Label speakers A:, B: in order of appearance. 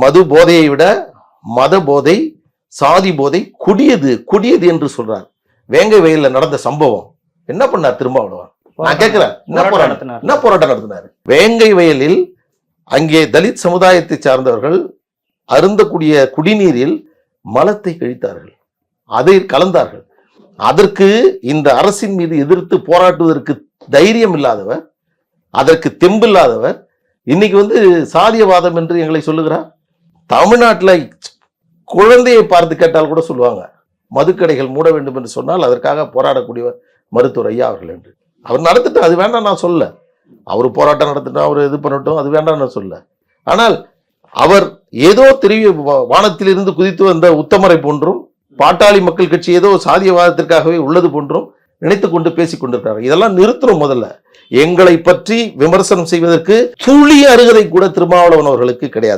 A: மது போதையை விட மத போதை, சாதி போதை கொடியது என்று சொல்றார். வேங்கை வயல்ல நடந்த சம்பவம் என்ன பண்ணார் திருமாவளவன்? நான் கேட்கிறேன், என்ன போராட்டம் நடத்தினார்? வேங்கை வயலில் அங்கே தலித் சமுதாயத்தை சார்ந்தவர்கள் அருந்தக்கூடிய குடிநீரில் மலத்தை கழித்தார்கள், அதை கலந்தார்கள். அதற்கு இந்த அரசின் மீது எதிர்த்து போராட்டுவதற்கு தைரியம் இல்லாதவர், அதற்கு தெம்பில்லாதவர் இன்னைக்கு சாதியவாதம் என்று எங்களை சொல்லுகிறார். தமிழ்நாட்டில் குழந்தையை பார்த்து கேட்டால் கூட சொல்லுவாங்க, மதுக்கடைகள் மூட வேண்டும் என்று சொன்னால் அதற்காக போராடக்கூடியவர் மருத்துவர் ஐயா அவர்கள் என்று. அவர் நடத்திட்டு அது வேண்டாம் நான் சொல்ல, அவர் போராட்டம் நடத்திட்டோம், அவர் இது பண்ணட்டும், அது வேண்டாம் நான் சொல்ல. ஆனால் அவர் ஏதோ வானத்திலிருந்து குதித்து வந்த உத்தமரை போன்றும், பாட்டாளி மக்கள் கட்சி ஏதோ சாதியவாதத்திற்காகவே உள்ளது போன்றும் நினைத்து கொண்டு பேசிக் கொண்டிருக்கிறார். இதெல்லாம் நிறுத்தணும். முதல்ல எங்களை பற்றி விமர்சனம் செய்வதற்கு துளி அருகதை கூட திருமாவளவன் அவர்களுக்கு கிடையாது.